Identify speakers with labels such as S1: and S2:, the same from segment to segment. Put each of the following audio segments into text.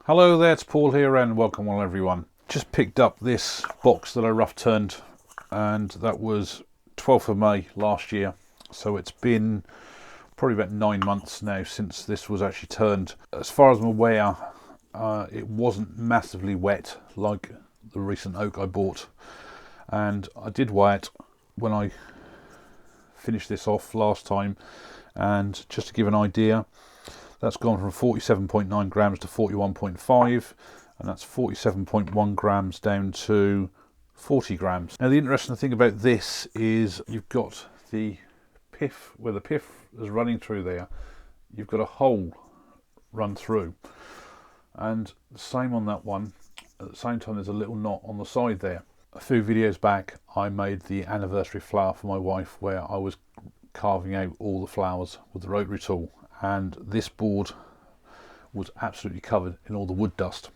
S1: Hello there, it's Paul here and welcome on everyone. Just picked up this box that I rough turned, and that was 12th of May last year. So it's been probably about 9 months now since this was actually turned. As far as I'm aware, it wasn't massively wet like the recent oak I bought. And I did weigh it when I finished this off last time, and just to give an idea, that's gone from 47.9 grams to 41.5, and that's 47.1 grams down to 40 grams. Now the interesting thing about this is you've got the pith, where the pith is running through there, you've got a hole run through, and the same on that one. At the same time there's a little knot on the side there. A few videos back I made the anniversary flower for my wife where I was carving out all the flowers with the rotary tool, and this board was absolutely covered in all the wood dust.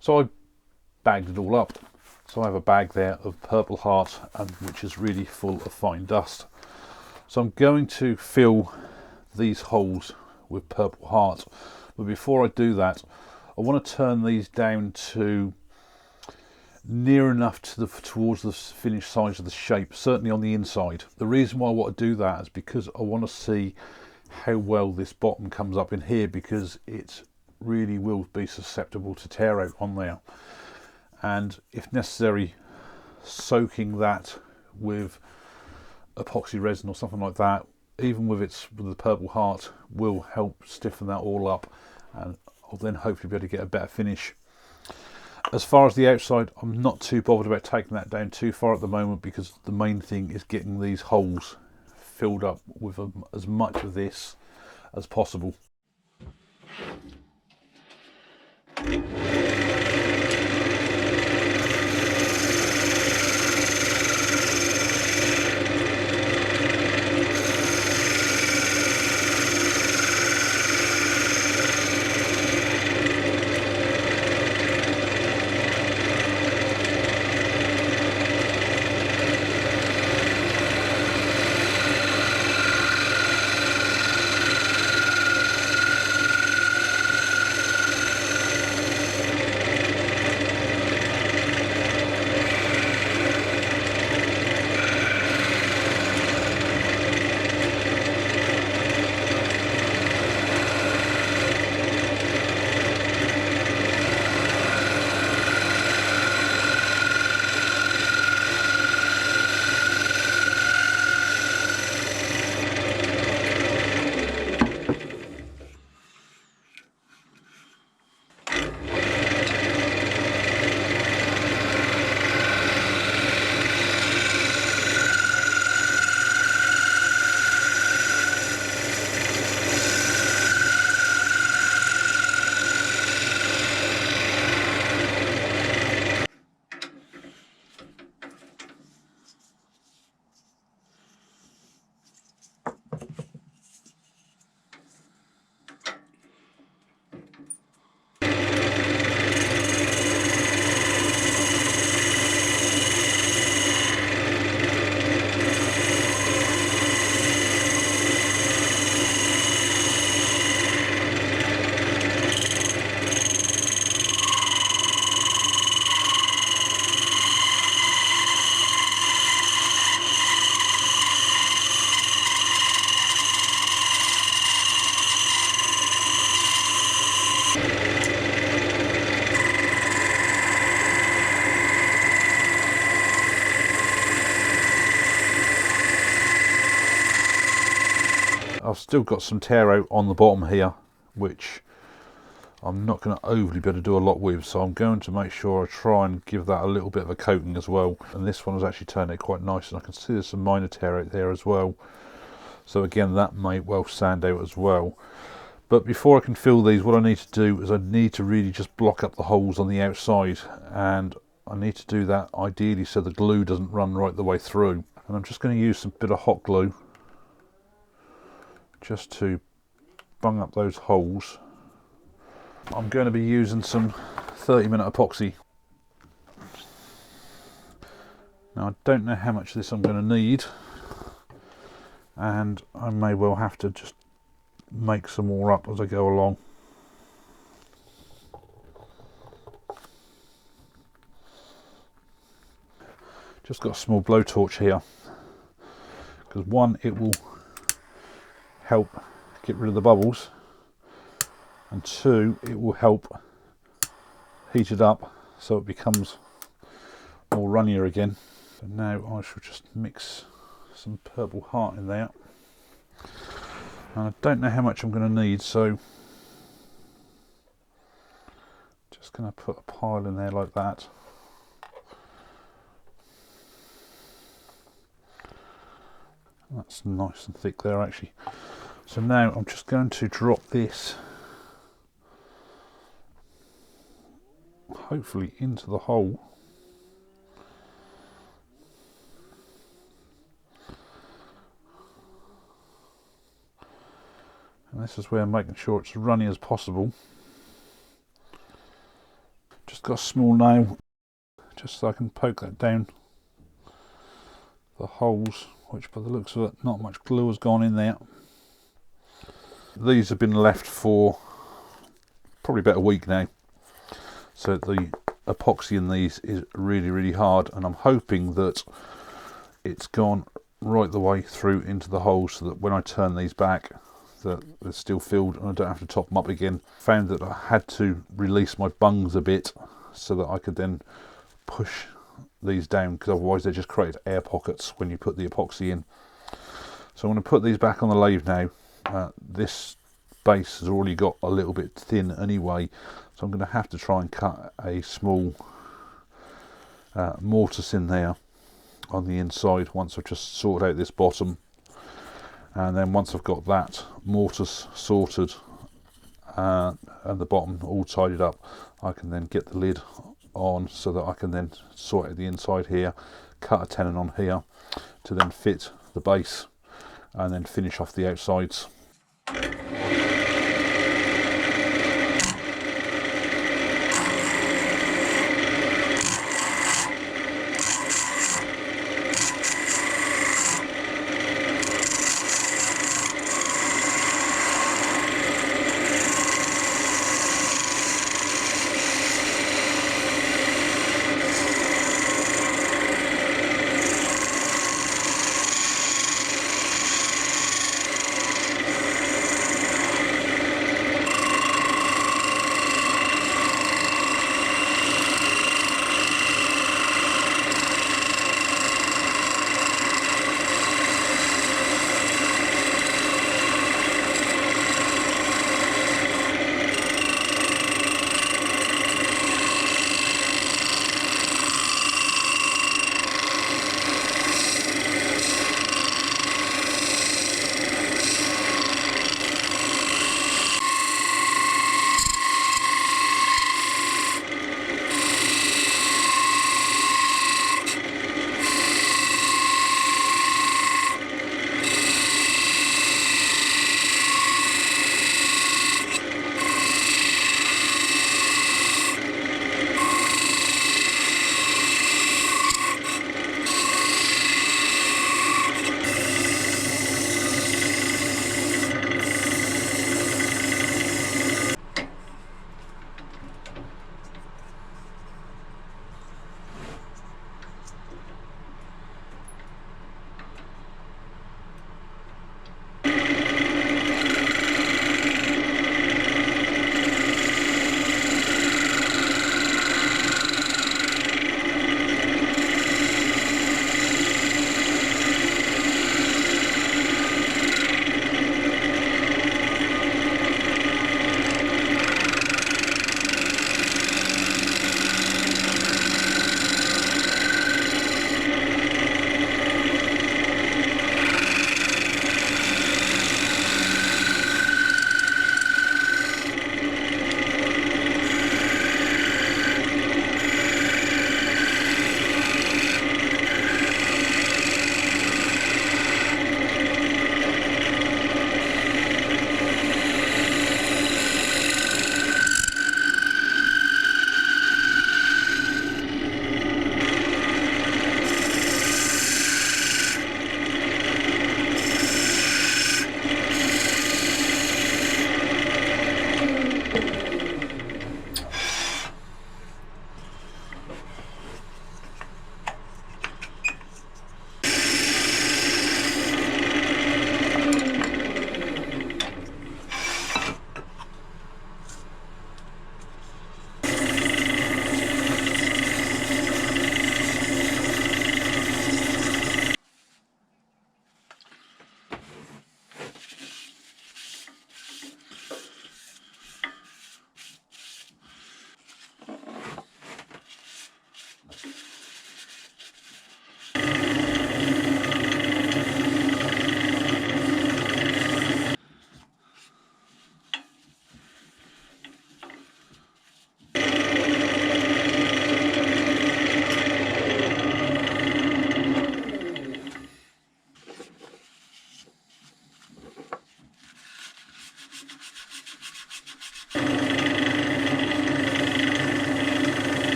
S1: So I bagged it all up. So I have a bag there of Purple Heart, which is really full of fine dust. So I'm going to fill these holes with Purple Heart, but before I do that I want to turn these down to near enough to towards the finished size of the shape, certainly on the inside. The reason why I want to do that is because I want to see how well this bottom comes up in here, because it really will be susceptible to tear out on there, and if necessary soaking that with epoxy resin or something like that, even with the Purple Heart, will help stiffen that all up, and I'll then hopefully be able to get a better finish. As far as the outside, I'm not too bothered about taking that down too far at the moment, because the main thing is getting these holes filled up with as much of this as possible. I've still got some tear out on the bottom here, which I'm not going to overly be able to do a lot with, so I'm going to make sure I try and give that a little bit of a coating as well. And this one has actually turned out quite nice, and I can see there's some minor tear out there as well, so again that may well sand out as well. But before I can fill these, what I need to do is I need to really just block up the holes on the outside, and I need to do that ideally so the glue doesn't run right the way through. And I'm just going to use some bit of hot glue just to bung up those holes. I'm going to be using some 30-minute epoxy. Now I don't know how much of this I'm going to need, and I may well have to just make some more up as I go along. Just got a small blowtorch here, because one, it will help get rid of the bubbles, and two, it will help heat it up so it becomes more runnier again. So now I shall just mix some purple heart in there, and I don't know how much I'm going to need, so just going to put a pile in there like that. That's nice and thick there actually. So now I'm just going to drop this hopefully into the hole. And this is where I'm making sure it's as runny as possible. Just got a small nail just so I can poke that down the holes, which by the looks of it, not much glue has gone in there. These have been left for probably about a week now, so the epoxy in these is really hard, and I'm hoping that it's gone right the way through into the holes, so that when I turn these back that they're still filled and I don't have to top them up again. Found that I had to release my bungs a bit so that I could then push these down, because otherwise they just create air pockets when you put the epoxy in. So I'm going to put these back on the lathe now. This base has already got a little bit thin anyway, so I'm going to have to try and cut a small mortise in there on the inside once I've just sorted out this bottom. And then once I've got that mortise sorted and the bottom all tidied up, I can then get the lid on so that I can then sort out the inside here, cut a tenon on here to then fit the base, and then finish off the outsides.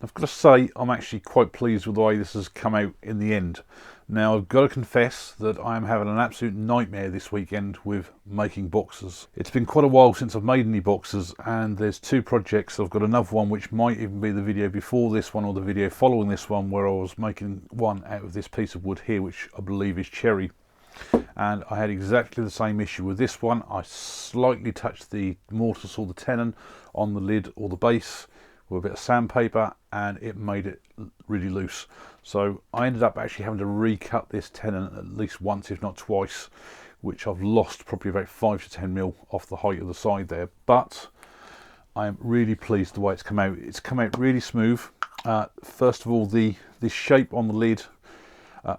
S1: I've got to say I'm actually quite pleased with the way this has come out in the end. Now I've got to confess that I'm having an absolute nightmare this weekend with making boxes. It's been quite a while since I've made any boxes, and there's two projects. I've got another one which might even be the video before this one or the video following this one, where I was making one out of this piece of wood here, which I believe is cherry. And I had exactly the same issue with this one. I slightly touched the mortise or the tenon on the lid or the base with a bit of sandpaper, and it made it really loose. So I ended up actually having to recut this tenon at least once, if not twice, which I've lost probably about 5 to 10 mil off the height of the side there. But I am really pleased the way it's come out. It's come out really smooth. First of all, the shape on the lid,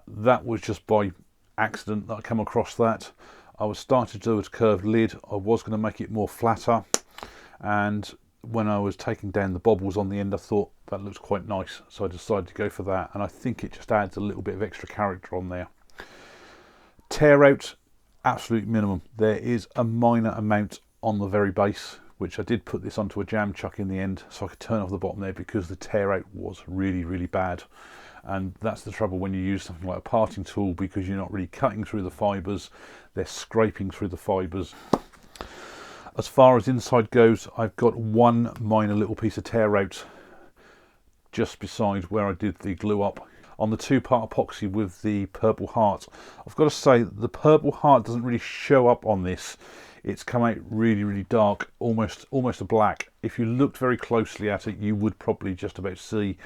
S1: that was just by accident that I came across that. I was starting to do a curved lid. I was going to make it more flatter, and when I was taking down the bobbles on the end, I thought that looks quite nice, so I decided to go for that, and I think it just adds a little bit of extra character on there. Tear out, absolute minimum. There is a minor amount on the very base, which I did put this onto a jam chuck in the end so I could turn off the bottom there, because the tear out was really, really bad. And that's the trouble when you use something like a parting tool, because you're not really cutting through the fibres, they're scraping through the fibres. As far as inside goes, I've got one minor little piece of tear out just beside where I did the glue up on the two-part epoxy with the purple heart. I've got to say the purple heart doesn't really show up on this. It's come out really, really dark, almost a black. If you looked very closely at it, you would probably just about see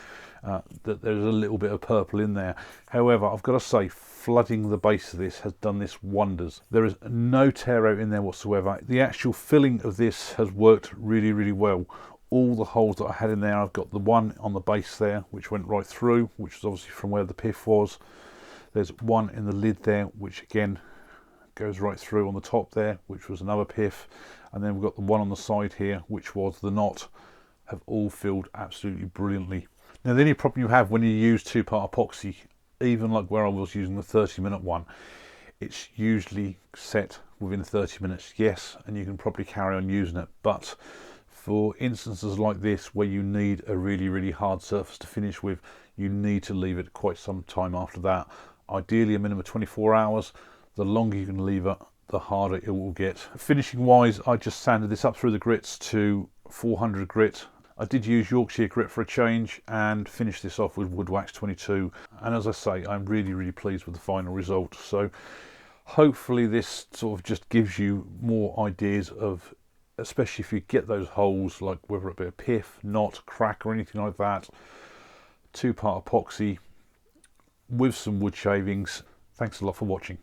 S1: that there's a little bit of purple in there. However, I've got to say, flooding the base of this has done this wonders. There is no tear out in there whatsoever. The actual filling of this has worked really, really well. All the holes that I had in there, I've got the one on the base there which went right through, which was obviously from where the pith was. There's one in the lid there which again goes right through on the top there, which was another pith, and then we've got the one on the side here which was the knot. Have all filled absolutely brilliantly. Now the only problem you have when you use two-part epoxy, even like where I was using the 30-minute one, it's usually set within 30 minutes, yes, and you can probably carry on using it. But for instances like this where you need a really, really hard surface to finish with, you need to leave it quite some time after that. Ideally a minimum of 24 hours. The longer you can leave it, the harder it will get. Finishing wise, I just sanded this up through the grits to 400 grit. I did use Yorkshire grit for a change and finished this off with wood wax 22. And as I say, I'm really, really pleased with the final result. So hopefully this sort of just gives you more ideas of, especially if you get those holes, like whether it be a pith, knot, crack or anything like that, two-part epoxy with some wood shavings. Thanks a lot for watching.